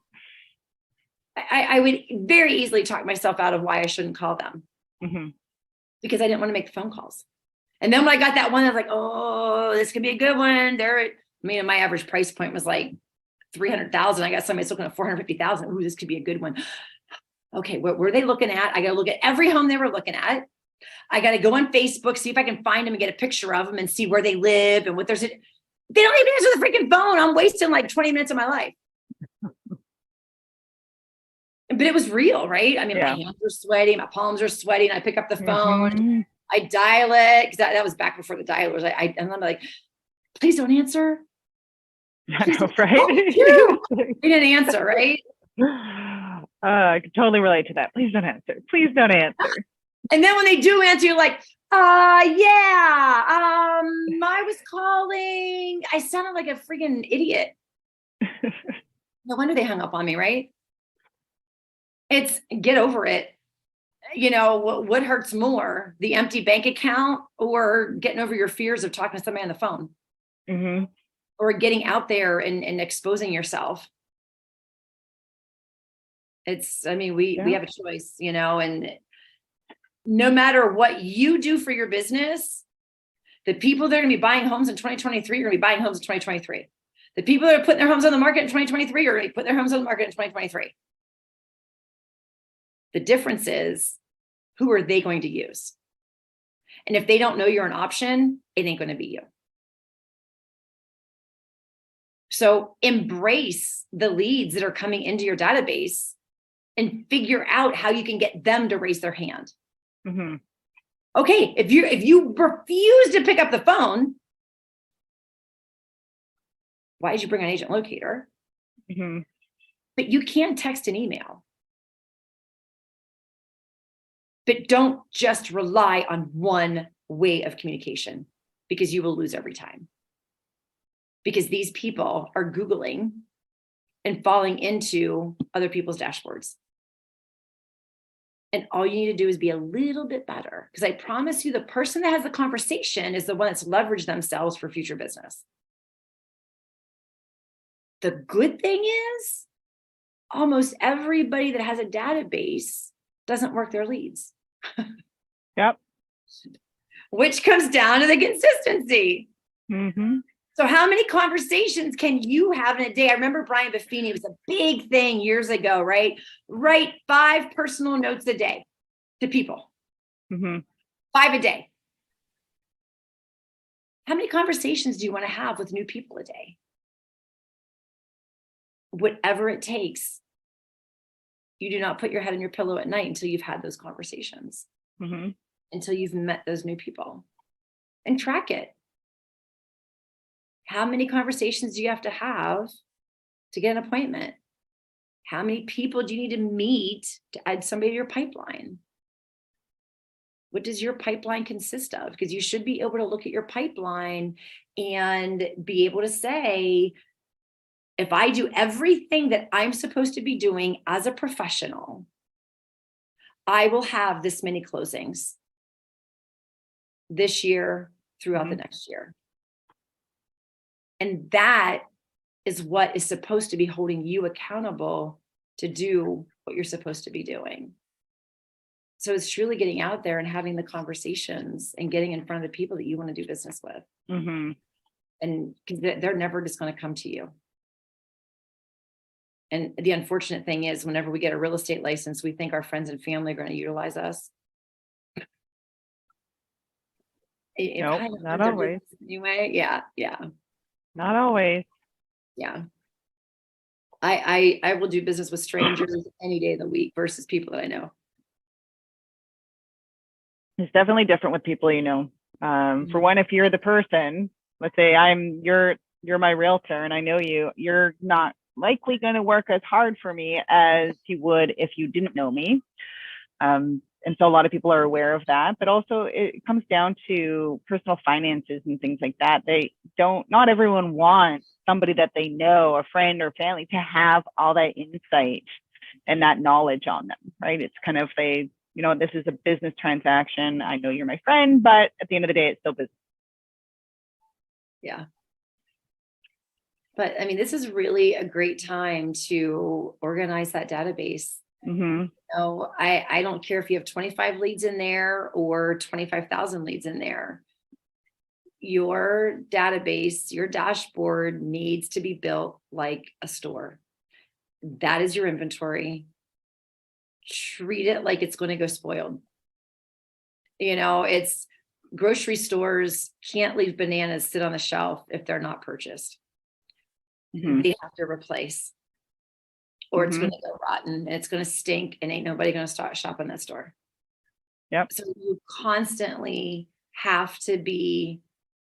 I would very easily talk myself out of why I shouldn't call them Mm-hmm. because I didn't want to make the phone calls. And then when I got that one, I was like, oh, this could be a good one. My average price point was like 300,000. I got somebody looking at 450,000. Ooh, this could be a good one. Okay, what were they looking at? I got to look at every home they were looking at. I got to go on Facebook, see if I can find them and get a picture of them and see where they live and what there's. They don't even answer the freaking phone. I'm wasting like 20 minutes of my life. But it was real, right? I mean, Yeah. my hands are sweaty, my palms are sweaty, and I pick up the phone, Mm-hmm. I dial it because that was back before the dialers. And I'm like, please don't answer. I know, right? They didn't answer, right? I can totally relate to that. Please don't answer. Please don't answer. And then when they do answer, you're like, I was calling. I sounded like a freaking idiot. No wonder they hung up on me, right? It's get over it. You know, what hurts more, the empty bank account or getting over your fears of talking to somebody on the phone? Mm-hmm. Or getting out there and exposing yourself? We have a choice, you know, and no matter what you do for your business, the people that are going to be buying homes in 2023 are going to be buying homes in 2023. The people that are putting their homes on the market in 2023 are going to be putting their homes on the market in 2023. The difference is, who are they going to use? And if they don't know you're an option, it ain't going to be you. So embrace the leads that are coming into your database and figure out how you can get them to raise their hand. Mm-hmm. Okay, if you refuse to pick up the phone, why did you bring an agent locator? Mm-hmm. But you can text and email. But don't just rely on one way of communication because you will lose every time. Because these people are Googling and falling into other people's dashboards. And all you need to do is be a little bit better. Because I promise you, the person that has the conversation is the one that's leveraged themselves for future business. The good thing is, almost everybody that has a database doesn't work their leads. Yep. which comes down to the consistency. Mm-hmm. So how many conversations can you have in a day? I remember Brian Buffini, it was a big thing years ago, right? Write 5 personal notes a day to people. Mm-hmm. 5 a day. How many conversations do you want to have with new people a day? Whatever it takes. You do not put your head on your pillow at night until you've had those conversations, Mm-hmm. until you've met those new people, and track it. How many conversations do you have to get an appointment? How many people do you need to meet to add somebody to your pipeline? What does your pipeline consist of? Because you should be able to look at your pipeline and be able to say, if I do everything that I'm supposed to be doing as a professional, I will have this many closings this year throughout the next year. And that is what is supposed to be holding you accountable to do what you're supposed to be doing. So it's truly getting out there and having the conversations and getting in front of the people that you want to do business with. Mm-hmm. And because they're never just going to come to you. And the unfortunate thing is, whenever we get a real estate license, we think our friends and family are going to utilize us. Nope, not always. Anyway, yeah. Not always. Yeah. I will do business with strangers any day of the week versus people that I know. It's definitely different with people you know. For one, if you're the person, let's say you're my realtor and I know you, you're not likely going to work as hard for me as you would if you didn't know me. And so a lot of people are aware of that, but also it comes down to personal finances and things like that. Not everyone wants somebody that they know, a friend or family, to have all that insight and that knowledge on them, right? It's kind of this is a business transaction. I know you're my friend, but at the end of the day, it's still business. Yeah. But I mean, this is really a great time to organize that database. Mm-hmm. So I don't care if you have 25 leads in there or 25,000 leads in there. Your database, your dashboard needs to be built like a store. That is your inventory. Treat it like it's going to go spoiled. It's grocery stores can't leave bananas sit on the shelf if they're not purchased. Mm-hmm. They have to replace, or it's going to go rotten and it's going to stink and ain't nobody going to start shopping that store. Yep. So you constantly have to be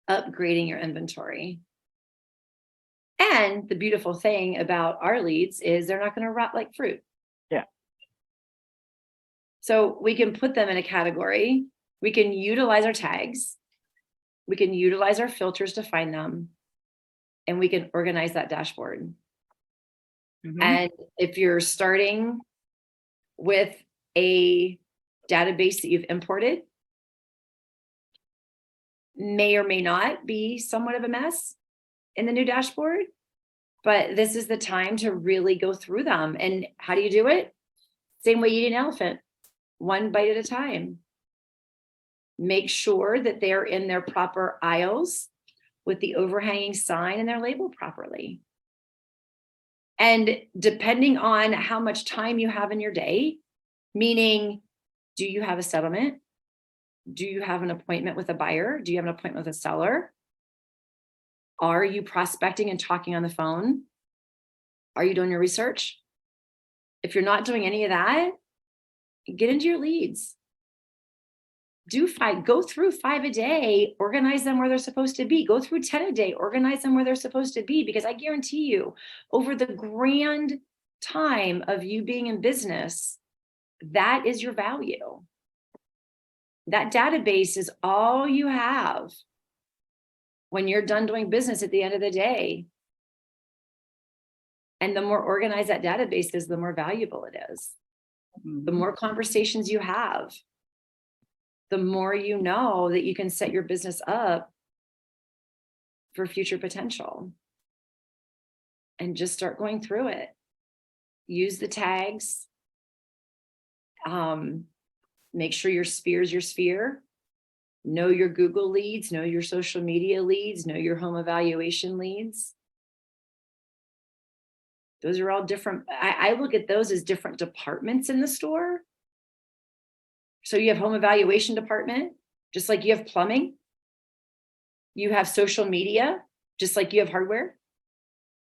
upgrading your inventory. And the beautiful thing about our leads is they're not going to rot like fruit. Yeah. So we can put them in a category. We can utilize our tags. We can utilize our filters to find them. And we can organize that dashboard. Mm-hmm. And if you're starting with a database that you've imported, may or may not be somewhat of a mess in the new dashboard, but this is the time to really go through them. And how do you do it? Same way you eat an elephant, one bite at a time. Make sure that they're in their proper aisles with the overhanging sign and they're labeled properly. And depending on how much time you have in your day, meaning, do you have a settlement? Do you have an appointment with a buyer? Do you have an appointment with a seller? Are you prospecting and talking on the phone? Are you doing your research? If you're not doing any of that, get into your leads. Go through 5 a day, organize them where they're supposed to be. Go through 10 a day, organize them where they're supposed to be. Because I guarantee you, over the grand time of you being in business, that is your value. That database is all you have when you're done doing business at the end of the day. And the more organized that database is, the more valuable it is. Mm-hmm. The more conversations you have, the more you know that you can set your business up for future potential. And just start going through it. Use the tags. Make sure your sphere is your sphere. Know your Google leads, know your social media leads, know your home evaluation leads. Those are all different. I look at those as different departments in the store. So you have home evaluation department, just like you have plumbing. You have social media, just like you have hardware.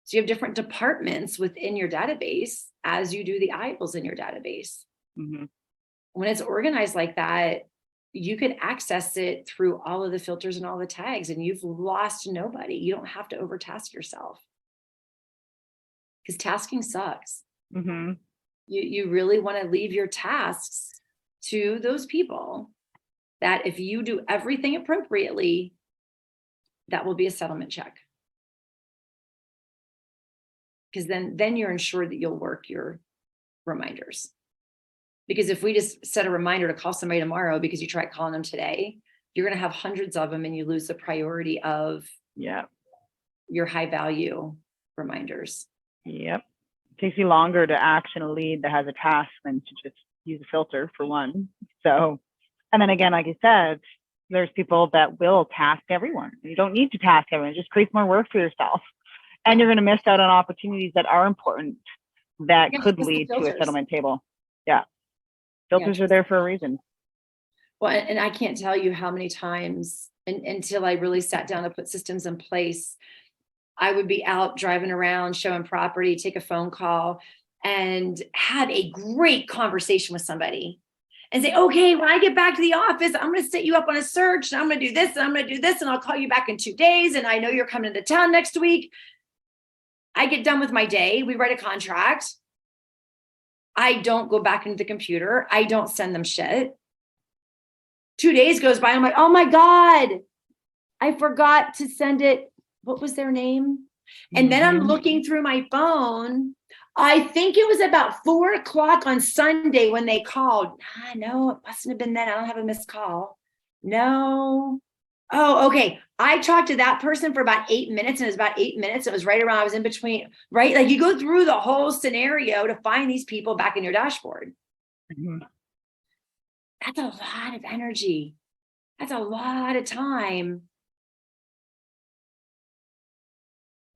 So you have different departments within your database as you do the aisles in your database. Mm-hmm. When it's organized like that, you could access it through all of the filters and all the tags, and you've lost nobody. You don't have to overtask yourself, because tasking sucks. Mm-hmm. You really want to leave your tasks to those people that if you do everything appropriately, that will be a settlement check. Because then you're ensured that you'll work your reminders. Because if we just set a reminder to call somebody tomorrow because you tried calling them today, you're going to have hundreds of them and you lose the priority of your high value reminders. Yep. It takes you longer to action a lead that has a task than to just use a filter, for one. So, and then again, like I said, there's people that will task everyone. You don't need to task everyone. It just creates more work for yourself. And you're going to miss out on opportunities that are important that could lead to a settlement table. Yeah. Filters are there for a reason. Well, and I can't tell you how many times until I really sat down to put systems in place, I would be out driving around, showing property, take a phone call, and have a great conversation with somebody and say, okay, when I get back to the office, I'm going to set you up on a search, and I'm going to do this, and I'm going to do this, and I'll call you back in 2 days. And I know you're coming into town next week. I get done with my day. We write a contract. I don't go back into the computer. I don't send them shit. 2 days goes by. I'm like, oh my God, I forgot to send it. What was their name? And then I'm looking through my phone. I think it was about 4 o'clock on Sunday when they called. No, it mustn't have been then. I don't have a missed call. No. Oh, okay. I talked to that person for about 8 minutes, and it was about 8 minutes. It was right around, I was in between, right? Like you go through the whole scenario to find these people back in your dashboard. Mm-hmm. That's a lot of energy. That's a lot of time.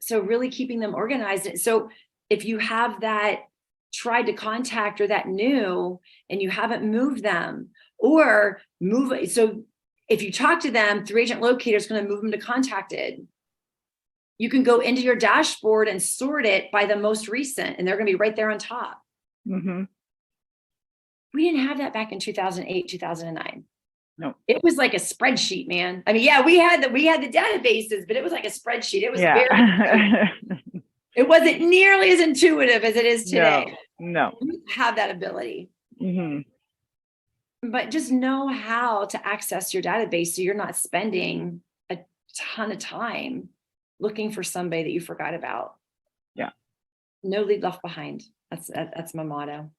So really keeping them organized. So if you have that tried to contact or that new, and you haven't moved them or move it. So if you talk to them through AgentLocator, it's going to move them to contacted. You can go into your dashboard and sort it by the most recent, and they're going to be right there on top. Mm-hmm. We didn't have that back in 2008, 2009. No, it was like a spreadsheet, man. I mean, yeah, we had the databases, but it was like a spreadsheet. It was very, it wasn't nearly as intuitive as it is today. No. We have that ability. Mm-hmm. But just know how to access your database so you're not spending a ton of time looking for somebody that you forgot about. Yeah. No lead left behind. That's my motto.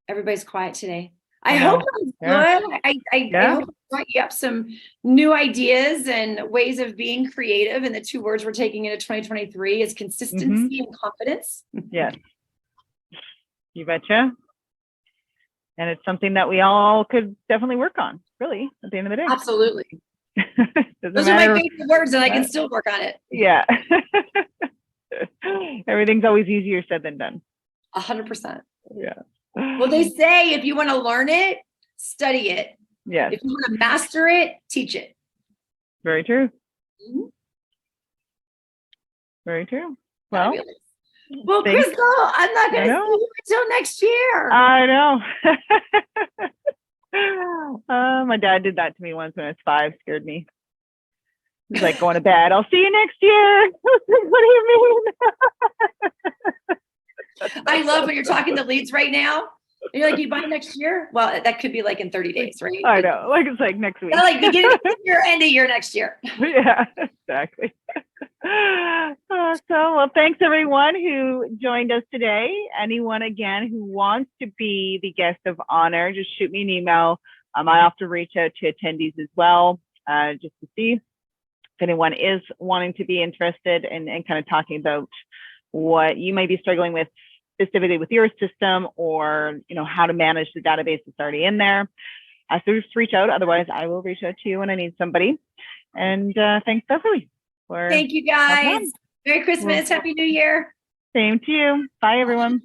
Everybody's quiet today. I hope I'm good. I hope I brought you up some new ideas and ways of being creative. And the 2 words we're taking into 2023 is consistency and confidence. Yes. You betcha. And it's something that we all could definitely work on, really, at the end of the day. Absolutely. Those are my favorite words, and I can still work on it. Yeah. Everything's always easier said than done. 100%. Yeah. Well, they say if you want to learn it, study it. Yes. If you want to master it, teach it. Very true. Mm-hmm. Very true. Well, Crystal, I'm not going to see you until next year. I know. My dad did that to me once when I was 5, scared me. He's like, going to bed. I'll see you next year. What do you mean? I love when you're talking to leads right now. And you're like, you buy next year? Well, that could be like in 30 days, right? I know. Like it's like next week. Like beginning of the year, end of year next year. Yeah, exactly. Well, thanks everyone who joined us today. Anyone again who wants to be the guest of honor, just shoot me an email. I often reach out to attendees as well, just to see if anyone is wanting to be interested in kind of talking about what you may be struggling with specifically with your system, or how to manage the database that's already in there. So just reach out. Otherwise, I will reach out to you when I need somebody. And thanks, Beverly. Thank you guys. Merry Christmas. Happy New Year. Same to you. Bye, everyone.